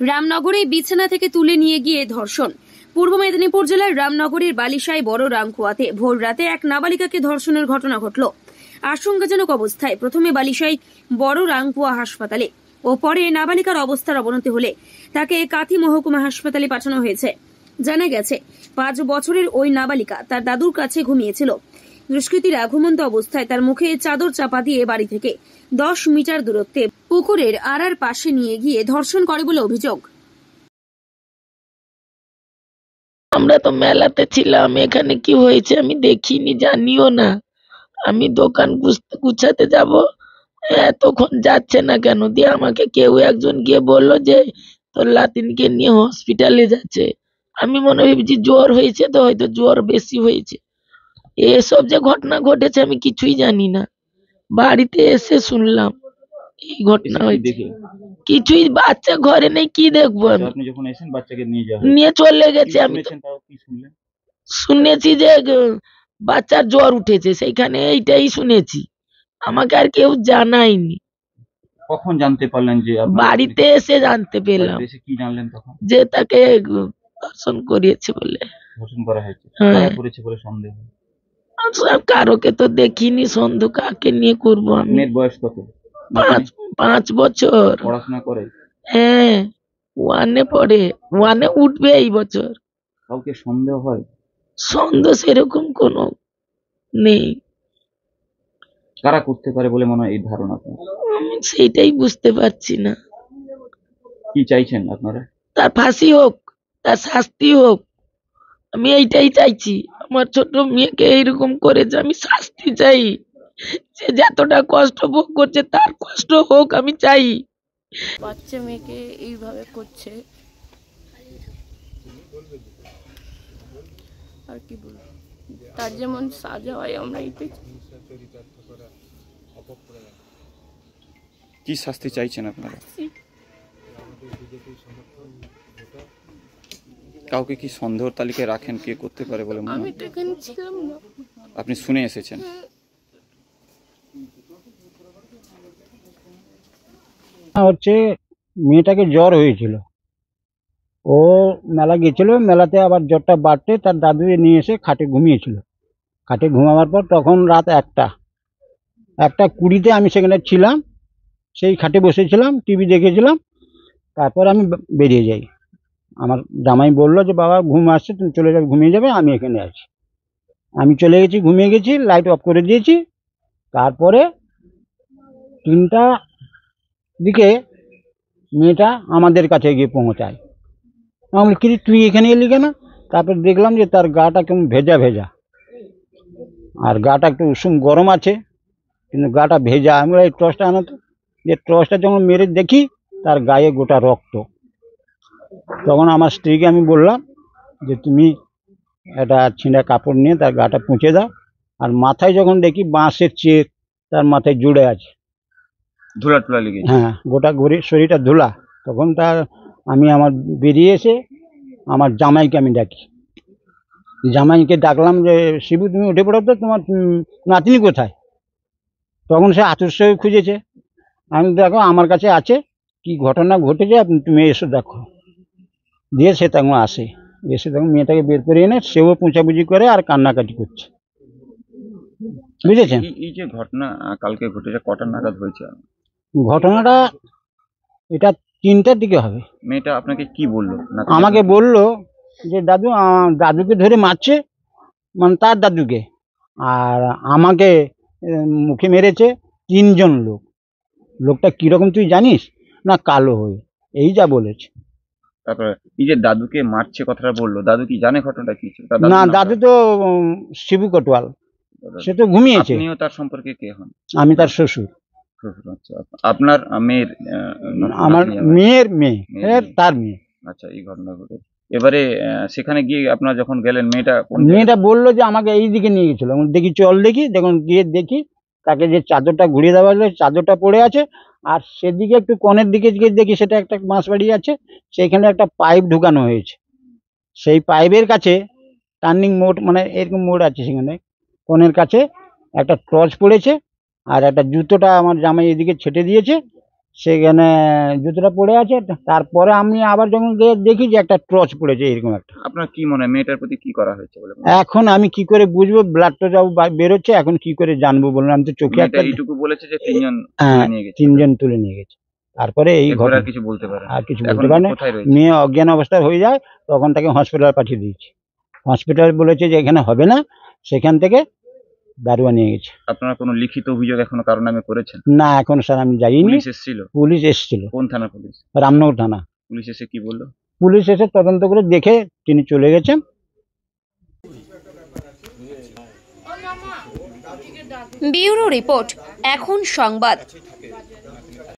রামনগরে বিছানা থেকে তুলে নিয়ে গিয়ে ধর্ষণ। পূর্ব মেদিনীপুর জেলার রামনগরের বালিশাই বড় রামকুয়াতে ভোর রাতে এক নাবালিকাকে ধর্ষণের ঘটনা ঘটল। আশঙ্কাজনক অবস্থায় প্রথমে বালিশাই বড় রামকুয়া হাসপাতালে ও পরে নাবালিকার অবস্থার অবনতি হলে তাকে কাথি মহকুমা হাসপাতালে পাঠানো হয়েছে। জানা গেছে 5 বছরের ওই নাবালিকা তার দাদুর কাছে ঘুমিয়েছিল। দুষ্কৃতীরা ঘুমন্ত অবস্থায় তার মুখে চাদর চাপা দিয়ে বাড়ি থেকে 10 মিটার দূরত্বে পুকুরের আড়ার পাশে নিয়ে গিয়ে ধর্ষণ করে বলে অভিযোগ। আমরা তো মেলাতে ছিলাম, এখানে কি হয়েছে আমি দেখিনি, জানিও না। আমি দোকান গুছাতে যাব, এতক্ষণ যাচ্ছে না কেন? দিয়ে আমাকে কেউ একজন গিয়ে বললো যে তোর লাতিনকে নিয়ে হসপিটালে যাচ্ছে। আমি মনে ভেবেছি জ্বর হয়েছে, তো হয়তো জ্বর বেশি হয়েছে। এসব যে ঘটনা ঘটেছে আমি কিছুই জানি না, বাড়িতে এসে শুনলাম এই ঘটনা হয়েছে। কিছুই, বাচ্চা ঘরে নেই, কি দেখবো আমি? আপনি যখন এসেছেন বাচ্চাকে নিয়ে চলে গেছে। আমি তো শুনেছি যে বাচ্চার জ্বর উঠেছে, সেইখানে এইটাই শুনেছি, আমাকে আর কেউ জানায়নি। কখন জানতে পারলেন? যে বাড়িতে এসে জানতে পেলাম। কি জানলেন তখন? যে তাকে ধর্ষণ করিয়েছে বলে। ধর্ষণ করা হয়েছে, হ্যাঁ, করেছে বলে সন্দেহ। কারোকে তো দেখিনি, সন্দেহ কাকে নিয়ে করবো আমি? মেয়ের বয়স কত? 5 বছর। পড়াশোনা করে? হ্যাঁ, 1-এ পড়ে, 1-এ উঠবে এই বছর। কাউকে সন্দেহ হয়? সন্দেহ সেরকম কোনো নেই। কারা করতে পারে বলে মনে হয় এই ধারণা? আমি সেইটাই বুঝতে পারছি না। কি চাইছেন আপনারা? তার ফাঁসি হোক, তার শাস্তি হোক, আমি এইটাই চাইছি। আমার ছোট মেয়েকে এইরকম করেছে, আমি শাস্তি চাই। সে যতটা কষ্ট ভোগ করছে তার কষ্ট হোক, আমি চাই। বাচ্চা মেয়েকে এইভাবে করছে, আর কি বলবো, তার যেমন সাজা হয় আমরা এটাই। কি শাস্তি চাইছেন আপনারা? কাউকে কি সন্দেহের তালিকায় রাখেন কে করতে পারে বলে মনে হয়? আমি তো এখানে ছিলাম না। আপনি শুনে এসেছেন? হচ্ছে মেয়েটাকে জ্বর হয়েছিল, ও মেলা গেছিল, মেলাতে আবার জ্বরটা বাড়তে তার দাদু নিয়ে এসে খাটে ঘুমিয়েছিল। খাটে ঘুমাবার পর তখন রাত 1:20 আমি সেখানে ছিলাম, সেই খাটে বসেছিলাম, টিভি দেখেছিলাম। তারপর আমি বেরিয়ে যাই। আমার জামাই বললো যে বাবা ঘুম আসছে, তুমি চলে যাবে, ঘুমিয়ে যাবে, আমি এখানে আছি। আমি চলে গেছি, ঘুমিয়ে গেছি, লাইট অফ করে দিয়েছি। তারপরে 3টা দিকে মেয়েটা আমাদের কাছে গিয়ে পৌঁছায়। আমি বলি, কি তুই এখানে এলি কেন? তারপর দেখলাম যে তার গাটা কেমন ভেজা ভেজা, আর গাটা একটু উষুম গরম আছে, কিন্তু গাটা ভেজা। আমি বলি এই টর্চটা আনো তো। যে টর্চটা যখন মেরে দেখি তার গায়ে গোটা রক্ত। তখন আমার স্ত্রীকে আমি বললাম যে তুমি একটা ছিঁড়া কাপড় নিয়ে তার গাটা পুঁছে দাও। আর মাথায় যখন দেখি বাঁশের চেক তার মাথায় জুড়ে আছে, ধুলা টুলা লেগে। হ্যাঁ, গোটা শরীরটা ধুলা। তখন আমি আমার বেরিয়ে এসে আমার জামাইকে আমি ডাকি। জামাইকে ডাকলাম যে শিবু তুমি উঠে পড়ো তো, তোমার নাতনি কোথায়? তখন সে আতুর সঙ্গে খুঁজেছে। আমি দেখো আমার কাছে আছে, কি ঘটনা ঘটেছে তুমি এসে দেখো। দিয়ে সে তখন আসে, এসে তখন মেয়েটাকে বের করে এনে সেও পুঁচাপুচি করে আর কান্নাকাটি করছে। বুঝেছেন? এই যে ঘটনা কালকে ঘটেছে, কটা নাগাদ হয়েছে? ঘটনাটা এটা 3টার দিকে হবে। মেয়েটা আপনাকে কি বললো? আমাকে বললো যে দাদু, দাদুকে ধরে মারছে, মানে তার দাদুকে, আর আমাকে মুখে মেরেছে 3জন লোক। লোকটা কিরকম তুই জানিস? না কালো হয়ে, এই যা বলেছে। তারপরে এই যে দাদুকে মারছে কথাটা বললো, দাদু কি জানে ঘটনাটা কি ছিল? না, দাদু তো শিবু কটোয়াল, সে তো ঘুমিয়েছে। আপনিও তার সম্পর্কে কে হন? আমি তার শ্বশুর। আচ্ছা, আপনার মেয়ের? আমার মেয়ের মেয়ে, তার মেয়ে। আচ্ছা, এই ঘটনা ঘটে। এবারে সেখানে গিয়ে আপনারা যখন গেলেন, মেয়েটা বললো যে আমাকে এই দিকে নিয়ে গেছিল। দেখি চল দেখি, দেখুন গিয়ে দেখি তাকে যে চাদরটা ঘুরিয়ে দেওয়া হলো, চাদরটা পড়ে আছে। আর সেদিকে একটু কোণের দিকে গিয়ে দেখি সেটা একটা বাঁশ বাড়ি আছে, সেইখানে একটা পাইপ ঢুকানো হয়েছে। সেই পাইপের কাছে টার্নিং মোড, মানে এরকম মোড আছে, সেখানে কোণের কাছে একটা টর্চ পড়েছে, আর একটা জুতোটা আমার জামাই এদিকে ছেটে দিয়েছে। সেখানে জুতোটা পড়ে আছে। তারপরে আমি আবার যখন গিয়ে দেখি যে একটা টর্চ পড়েছে এরকম একটা। আপনার কি মনে হয় মেয়েটার প্রতি কি করা হয়েছে বলে মনে হয়? এখন আমি কি করে বুঝবো, ব্লাডটা যাও বেরোচ্ছে, এখন কি করে জানবো বললাম, আমি তো চোখে মেয়েটা একটা এইটুকু বলেছে যে তিনজন হ্যাঁ, তুলে নিয়ে গেছে। 3 জন তুলে নিয়ে গেছে। তারপরে এই এরপর আর ঘটনা, কিছু বলতে পারে না। আর কিছু এখন বলতে পারে না। কোথায় রয়েছে? মেয়ে অজ্ঞান অবস্থায় হয়ে যায়, তখন তাকে হসপিটাল পাঠিয়ে দিয়েছে। হসপিটাল বলেছে যে এখানে হবে না, সেখান থেকে দারুয়া নিয়ে গেছে। আপনারা কোনো লিখিত অভিযোগ এখনো কারো নামে করেছেন? না এখন স্যার আমি যাইনি। পুলিশ এসেছিল? পুলিশ এসেছিল, কোন থানা পুলিশ? রামনগর থানা। পুলিশ এসে কি বললো? পুলিশ এসে তদন্ত করে দেখে তিনি চলে গেছেন। ব্যুরো রিপোর্ট, এখন সংবাদ।